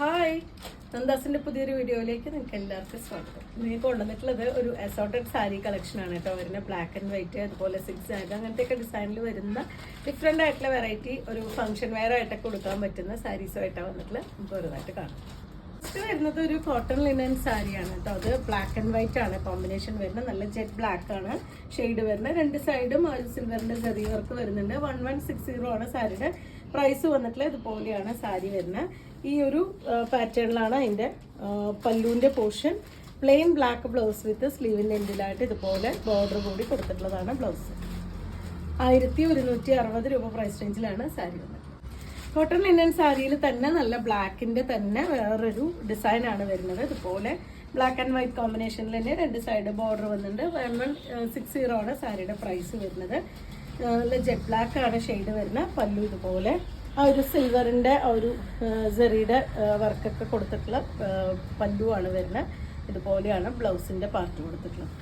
Hi, നന്ദാസിന്റെ പുതിയൊരു വീഡിയോയിലേക്ക് നിങ്ങൾക്ക് എല്ലാവർക്കും സ്വാഗതം. നിങ്ങൾക്ക് കൊണ്ടുവന്നിട്ടുള്ളത് ഒരു അസോർട്ടഡ് സാരി കളക്ഷൻ ആണ് കേട്ടോ. വരുന്ന ബ്ലാക്ക് ആൻഡ് വൈറ്റ്, അതുപോലെ സിക്സ് ആഗ് അങ്ങനത്തെയൊക്കെ ഡിസൈനിൽ വരുന്ന ഡിഫറെൻ്റ് ആയിട്ടുള്ള വെറൈറ്റി ഒരു ഫംഗ്ഷൻ വെയർ ആയിട്ടൊക്കെ കൊടുക്കാൻ പറ്റുന്ന സാരീസുമായിട്ടാണ് വന്നിട്ടുള്ള നമുക്ക് ഓരോന്നായിട്ട് കാണാം. ഫസ്റ്റ് വരുന്നത് ഒരു കോട്ടൺ ലിനൻ സാരിയാണ് കേട്ടോ. അത് ബ്ലാക്ക് ആൻഡ് വൈറ്റ് ആണ് കോമ്പിനേഷൻ വരുന്നത്. നല്ല ജെറ്റ് ബ്ലാക്ക് ആണ് ഷെയ്ഡ് വരുന്നത്. രണ്ട് സൈഡും സിൽവറിന്റെ ചെറിയ വർക്ക് വരുന്നുണ്ട്. 1160 ആണ് സാരിയുടെ പ്രൈസ് വന്നിട്ടുള്ളത്. ഇതുപോലെയാണ് സാരി വരുന്നത്. ഈ ഒരു പാറ്റേണിലാണ് അതിൻ്റെ പല്ലുവിൻ്റെ portion. Plain black blouse with സ്ലീവിൻ്റെ എൻഡിലായിട്ട് ഇതുപോലെ ബോർഡർ കൂടി കൊടുത്തിട്ടുള്ളതാണ് ബ്ലൗസ്. 1160 രൂപ പ്രൈസ് റേഞ്ചിലാണ് സാരി വന്നത്. കോട്ടൺ ലിനൻ സാരിയിൽ തന്നെ നല്ല ബ്ലാക്കിൻ്റെ തന്നെ വേറൊരു ഡിസൈനാണ് വരുന്നത്. ഇതുപോലെ ബ്ലാക്ക് ആൻഡ് വൈറ്റ് കോമ്പിനേഷനിൽ തന്നെ രണ്ട് സൈഡ് ബോർഡർ വന്നിട്ടുണ്ട്. 1160 ആണ് സാരിയുടെ പ്രൈസ് വരുന്നത്. നല്ല ജെറ്റ് ബ്ലാക്ക് ആണ് ഷെയ്ഡ് വരുന്നത്. പല്ലു ഇതുപോലെ ആ ഒരു സിൽവറിൻ്റെ ആ ഒരു സെറിയുടെ വർക്കൊക്കെ കൊടുത്തിട്ടുള്ള പല്ലു ആണ് വരുന്നത്. ഇതുപോലെയാണ് ബ്ലൗസിൻ്റെ പാർട്ട് കൊടുത്തിട്ടുള്ളത്.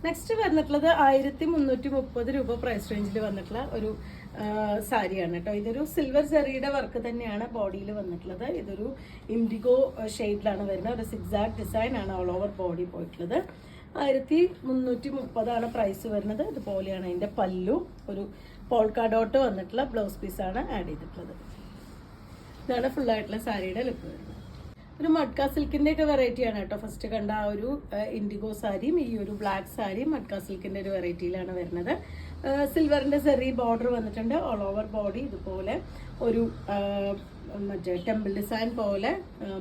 നെക്സ്റ്റ് വന്നിട്ടുള്ളത് 1330 രൂപ പ്രൈസ് റേഞ്ചിൽ വന്നിട്ടുള്ള ഒരു സാരിയാണ് കേട്ടോ. ഇതൊരു സിൽവർ സെറിയുടെ വർക്ക് തന്നെയാണ് ബോഡിയിൽ വന്നിട്ടുള്ളത്. ഇതൊരു ഇൻഡിഗോ ഷെയ്ഡിലാണ് വരുന്നത്. ഒരു സിക്സാക് ഡിസൈൻ ആണ് ഓൾ ഓവർ ബോഡി പോയിട്ടുള്ളത്. 1330 പ്രൈസ് വരുന്നത്. ഇതുപോലെയാണ് അതിൻ്റെ പല്ലു. ഒരു പോൾക്കാ ഡോട്ട് വന്നിട്ടുള്ള ബ്ലൗസ് പീസാണ് ആഡ് ചെയ്തിട്ടുള്ളത്. ഇതാണ് ഫുള്ളായിട്ടുള്ള സാരിയുടെ ലുക്ക് വരുന്നത്. ഒരു മഡ്ക സിൽക്കിൻ്റെ ഒക്കെ വെറൈറ്റിയാണ് കേട്ടോ. ഫസ്റ്റ് കണ്ട ആ ഒരു ഇൻഡിഗോ സാരിയും ഈ ഒരു ബ്ലാക്ക് സാരിയും മഡ്ക സിൽക്കിൻ്റെ ഒരു വെറൈറ്റിയിലാണ് വരുന്നത്. സിൽവറിൻ്റെ സെറി ബോർഡർ വന്നിട്ടുണ്ട്. ഓൾ ഓവർ ബോഡി ഇതുപോലെ ഒരു മറ്റേ ടെമ്പിൾ ഡിസൈൻ പോലെ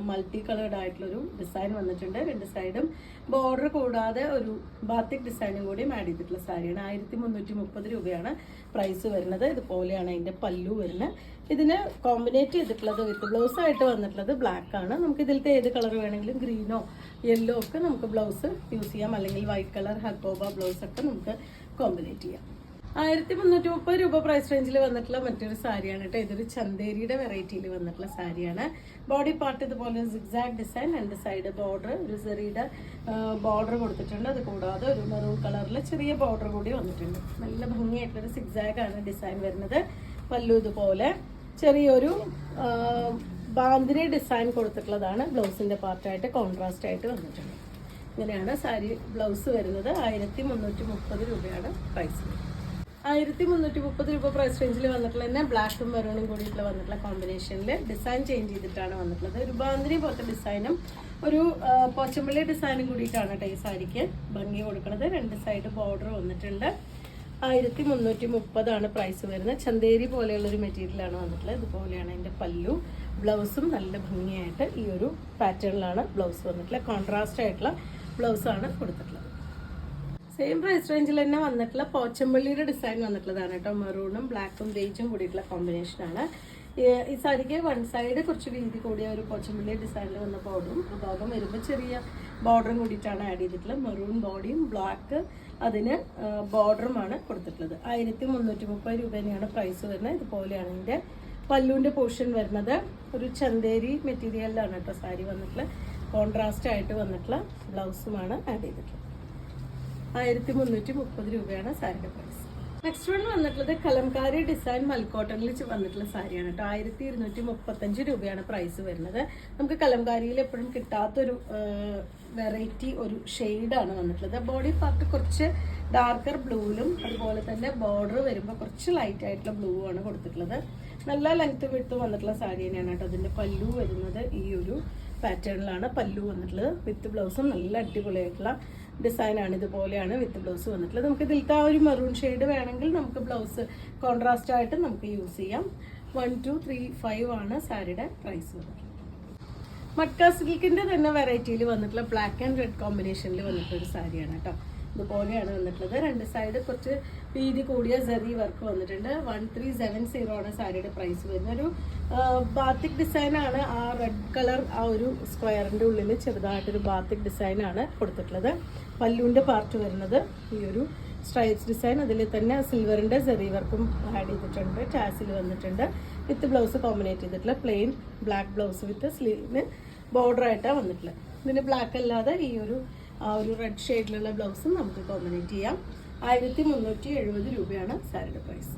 മൾട്ടി കളേർഡ് ആയിട്ടുള്ളൊരു ഡിസൈൻ വന്നിട്ടുണ്ട്. രണ്ട് സൈഡും ബോർഡർ കൂടാതെ ഒരു ബാത്തിക് ഡിസൈനും കൂടിയും ആഡ് ചെയ്തിട്ടുള്ള സാരിയാണ്. 1330 രൂപയാണ് പ്രൈസ് വരുന്നത്. ഇതുപോലെയാണ് അതിൻ്റെ പല്ലു വരുന്നത്. ഇതിന് കോമ്പിനേറ്റ് ചെയ്തിട്ടുള്ളത് വിത്ത് ബ്ലൗസ് ആയിട്ട് വന്നിട്ടുള്ളത് ബ്ലാക്ക് ആണ്. നമുക്ക് ഇതിലത്തെ ഏത് കളർ വേണമെങ്കിലും ഗ്രീനോ യെല്ലോ ഒക്കെ നമുക്ക് ബ്ലൗസ് യൂസ് ചെയ്യാം. അല്ലെങ്കിൽ വൈറ്റ് കളർ ഹക്കോബ ബ്ലൗസ് ഒക്കെ നമുക്ക് കോമ്പിനേറ്റ് ചെയ്യാം. 1330 രൂപ പ്രൈസ് റേഞ്ചിൽ വന്നിട്ടുള്ള മറ്റൊരു സാരിയാണ് കേട്ടോ. ഇതൊരു ചന്തേരിയുടെ വെറൈറ്റിയിൽ വന്നിട്ടുള്ള സാരിയാണ്. ബോഡി പാർട്ട് ഇതുപോലെ സിക്സാക് ഡിസൈൻ, രണ്ട് സൈഡ് ബോർഡർ, ഒരു സെറിയുടെ ബോർഡർ കൊടുത്തിട്ടുണ്ട്. അത് കൂടാതെ ഒരു മെറൂൺ കളറിൽ ചെറിയ ബോർഡർ കൂടി വന്നിട്ടുണ്ട്. നല്ല ഭംഗിയായിട്ടുള്ളൊരു സിക്സാക് ആണ് ഡിസൈൻ വരുന്നത്. പല്ലു ഇതുപോലെ ചെറിയൊരു ബാന്തിനി ഡിസൈൻ കൊടുത്തിട്ടുള്ളതാണ് ബ്ലൗസിൻ്റെ പാർട്ടായിട്ട് കോൺട്രാസ്റ്റ് ആയിട്ട് വന്നിട്ടുണ്ട്. ഇങ്ങനെയാണ് സാരി ബ്ലൗസ് വരുന്നത്. 1330 രൂപയാണ് പ്രൈസ്. 1330 രൂപ പ്രൈസ് റേഞ്ചിൽ വന്നിട്ടുള്ള തന്നെ ബ്ലാക്കും മെറൂണും കൂടിയിട്ടുള്ള വന്നിട്ടുള്ള കോമ്പിനേഷനിൽ ഡിസൈൻ ചേഞ്ച് ചെയ്തിട്ടാണ് വന്നിട്ടുള്ളത്. ഒരു ബാന്തിനി പോലത്തെ ഡിസൈനും ഒരു പോച്ചമ്പള്ളി ഡിസൈനും കൂടിയിട്ടാണ് കേട്ടോ ഈ സാരിക്ക് ഭംഗി കൊടുക്കുന്നത്. രണ്ട് സൈഡ് ബോർഡർ വന്നിട്ടുണ്ട്. 1330 പ്രൈസ് വരുന്നത്. ചന്തേരി പോലെയുള്ളൊരു മെറ്റീരിയലാണ് വന്നിട്ടുള്ളത്. ഇതുപോലെയാണ് അതിൻ്റെ പല്ലു. ബ്ലൗസും നല്ല ഭംഗിയായിട്ട് ഈ ഒരു പാറ്റേണിലാണ് ബ്ലൗസ് വന്നിട്ടുള്ളത്. കോൺട്രാസ്റ്റ് ആയിട്ടുള്ള ബ്ലൗസാണ് കൊടുത്തിട്ടുള്ളത്. സെയിം പ്രൈസ് റേഞ്ചിൽ തന്നെ വന്നിട്ടുള്ള പോച്ചമ്പള്ളിയുടെ ഡിസൈൻ വന്നിട്ടുള്ളതാണ് കേട്ടോ. മെറൂണും ബ്ലാക്കും ബേജും കൂടിയിട്ടുള്ള കോമ്പിനേഷനാണ്. ഈ സാരിക്ക് വൺ സൈഡ് കുറച്ച് വീതി കൂടിയ ഒരു പോച്ചമ്പള്ളി ഡിസൈനിൽ വന്ന ബോർഡറും ഭാഗം വരുമ്പോൾ ചെറിയ ബോർഡറും കൂടിയിട്ടാണ് ആഡ് ചെയ്തിട്ടുള്ളത്. മെറൂൺ ബോഡിയും ബ്ലാക്ക് അതിന് ബോർഡറുമാണ് കൊടുത്തിട്ടുള്ളത്. 1330 രൂപ തന്നെയാണ് പ്രൈസ് വരുന്നത്. ഇതുപോലെയാണ് ഇതിൻ്റെ പല്ലുവിൻ്റെ പോർഷൻ വരുന്നത്. ഒരു ചന്തേരി മെറ്റീരിയലിലാണ് കേട്ടോ സാരി വന്നിട്ടുള്ളത്. കോൺട്രാസ്റ്റ് ആയിട്ട് വന്നിട്ടുള്ള ബ്ലൗസുമാണ് ആഡ് ചെയ്തിട്ടുള്ളത്. 1330 രൂപയാണ് സാരിയുടെ പ്രൈസ്. നെക്സ്റ്റ് വൺ വന്നിട്ടുള്ളത് കലംകാരി ഡിസൈൻ മൽക്കോട്ടണിൽ വന്നിട്ടുള്ള സാരിയാണ് കേട്ടോ. 1235 രൂപയാണ് പ്രൈസ് വരുന്നത്. നമുക്ക് കലംകാരിയിൽ എപ്പോഴും കിട്ടാത്തൊരു വെറൈറ്റി ഒരു ഷെയ്ഡാണ് വന്നിട്ടുള്ളത്. ബോഡി പാർട്ട് കുറച്ച് ഡാർക്കർ ബ്ലൂവിലും അതുപോലെ തന്നെ ബോർഡർ വരുമ്പോൾ കുറച്ച് ലൈറ്റ് ആയിട്ടുള്ള ബ്ലൂ ആണ് കൊടുത്തിട്ടുള്ളത്. നല്ല ലെങ്ത് വിട്ട് വന്നിട്ടുള്ള സാരി തന്നെയാണ് കേട്ടോ. അതിൻ്റെ പല്ലു വരുന്നത് ഈ ഒരു പാറ്റേണിലാണ് പല്ലു വന്നിട്ടുള്ളത്. വിത്ത് ബ്ലൗസും നല്ല അടിപൊളിയായിട്ടുള്ള ഡിസൈനാണ്. ഇതുപോലെയാണ് വിത്ത് ബ്ലൗസ് വന്നിട്ടുള്ളത്. നമുക്ക് ഇതിലത്തെ ആ ഒരു മെറൂൺ ഷെയ്ഡ് വേണമെങ്കിൽ നമുക്ക് ബ്ലൗസ് കോൺട്രാസ്റ്റ് ആയിട്ട് നമുക്ക് യൂസ് ചെയ്യാം. 1235 ആണ് സാരിയുടെ പ്രൈസ് വന്നിട്ടുള്ളത്. മഡ്ക സിൽക്കിൻ്റെ തന്നെ വെറൈറ്റിയിൽ വന്നിട്ടുള്ള ബ്ലാക്ക് ആൻഡ് റെഡ് കോമ്പിനേഷനിൽ വന്നിട്ടൊരു സാരിയാണ് കേട്ടോ. ഇതുപോലെയാണ് വന്നിട്ടുള്ളത്. രണ്ട് സൈഡ് കുറച്ച് വീതി കൂടിയ സെറി വർക്ക് വന്നിട്ടുണ്ട്. 1370 ആണ് സാരിയുടെ പ്രൈസ് വരുന്നത്. ഒരു ബാത്തിക് ഡിസൈനാണ്. ആ റെഡ് കളർ ആ ഒരു സ്ക്വയറിൻ്റെ ഉള്ളിൽ ചെറുതായിട്ടൊരു ബാത്തിക് ഡിസൈനാണ് കൊടുത്തിട്ടുള്ളത്. പല്ലുവിൻ്റെ പാർട്ട് വരുന്നത് ഈ ഒരു സ്ട്രൈപ്സ് ഡിസൈൻ. അതിൽ തന്നെ സിൽവറിൻ്റെ സെറി വർക്കും ആഡ് ചെയ്തിട്ടുണ്ട്. ടാസിൽ വന്നിട്ടുണ്ട്. വിത്ത് ബ്ലൗസ് കോമ്പിനേറ്റ് ചെയ്തിട്ടുള്ള പ്ലെയിൻ ബ്ലാക്ക് ബ്ലൗസ് വിത്ത് സ്ലീവിന് ബോർഡറായിട്ടാണ് വന്നിട്ടുള്ളത്. ഇതിന് ബ്ലാക്ക് അല്ലാതെ ഈ ഒരു ആ ഒരു റെഡ് ഷെയ്ഡിലുള്ള ബ്ലൗസും നമുക്ക് കോമ്പിനേറ്റ് ചെയ്യാം. 1370 രൂപയാണ് സാരിയുടെ പ്രൈസ്.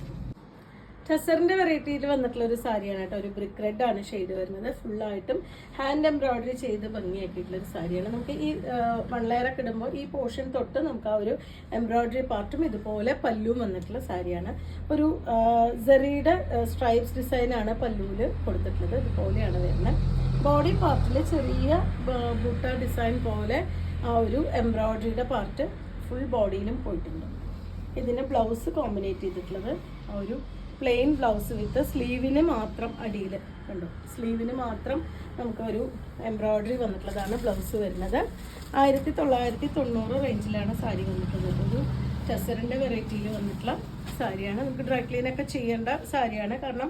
ടെസറിന്റെ വെറൈറ്റിയിൽ വന്നിട്ടുള്ള ഒരു സാരിയാണ് കേട്ടോ. ഒരു ബ്രിക്ക് റെഡ് ആണ് ഷെയ്ഡ് വരുന്നത്. ഫുള്ളായിട്ടും ഹാൻഡ് എംബ്രോയിഡറി ചെയ്ത് ഭംഗിയാക്കിയിട്ടുള്ള ഒരു സാരിയാണ്. നമുക്ക് ഈ 1 ലെയർ ഒക്കെ ഇടുമ്പോൾ ഈ പോർഷൻ തൊട്ട് നമുക്ക് ആ ഒരു എംബ്രോയിഡറി പാർട്ടും ഇതുപോലെ പല്ലുവും വന്നിട്ടുള്ള സാരിയാണ്. ഒരു സെറിയുടെ സ്ട്രൈപ്സ് ഡിസൈനാണ് പല്ലുവിൽ കൊടുത്തിട്ടുള്ളത്. ഇതുപോലെയാണ് വരുന്നത്. ബോഡി പാർട്ടിൽ ചെറിയ ബുട്ട ഡിസൈൻ പോലെ ആ ഒരു എംബ്രോയിഡറിയുടെ പാർട്ട് ഫുൾ ബോഡിയിലും പോയിട്ടുണ്ട്. ഇതിന് ബ്ലൗസ് കോമ്പിനേറ്റ് ചെയ്തിട്ടുള്ളത് ആ ഒരു പ്ലെയിൻ ബ്ലൗസ് വിത്ത് സ്ലീവിന് മാത്രം അടിയിൽ കണ്ടോ, സ്ലീവിന് മാത്രം നമുക്കൊരു എംബ്രോയിഡറി വന്നിട്ടുള്ളതാണ് ബ്ലൗസ് വരുന്നത്. 1990 റേഞ്ചിലാണ് സാരി വന്നിട്ടുള്ളത്. ഒരു ടെസറിൻ്റെ വെറൈറ്റിയിൽ വന്നിട്ടുള്ള സാരിയാണ്. നമുക്ക് ഡ്രൈ ക്ലീനൊക്കെ ചെയ്യേണ്ട സാരിയാണ്. കാരണം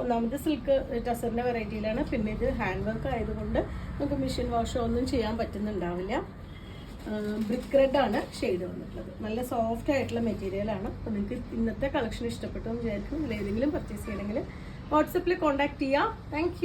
ഒന്നാമത് സിൽക്ക് ടെസറിൻ്റെ വെറൈറ്റിയിലാണ്. പിന്നെ ഇത് ഹാൻഡ് വർക്ക് ആയതുകൊണ്ട് നമുക്ക് മെഷീൻ വാഷോ ഒന്നും ചെയ്യാൻ പറ്റുന്നുണ്ടാവില്ല. ബ്രിക്ക് റെഡ് ആണ് ഷെയ്ഡ് വന്നിട്ടുള്ളത്. നല്ല സോഫ്റ്റ് ആയിട്ടുള്ള മെറ്റീരിയലാണ്. അപ്പോൾ നിങ്ങൾക്ക് ഇന്നത്തെ കളക്ഷൻ ഇഷ്ടപ്പെട്ടു എന്ന് വിചാരിക്കും. ഇതിൽ ഏതെങ്കിലും പർച്ചേസ് ചെയ്യണമെങ്കിൽ വാട്സപ്പിൽ കോൺടാക്ട് ചെയ്യാം. താങ്ക്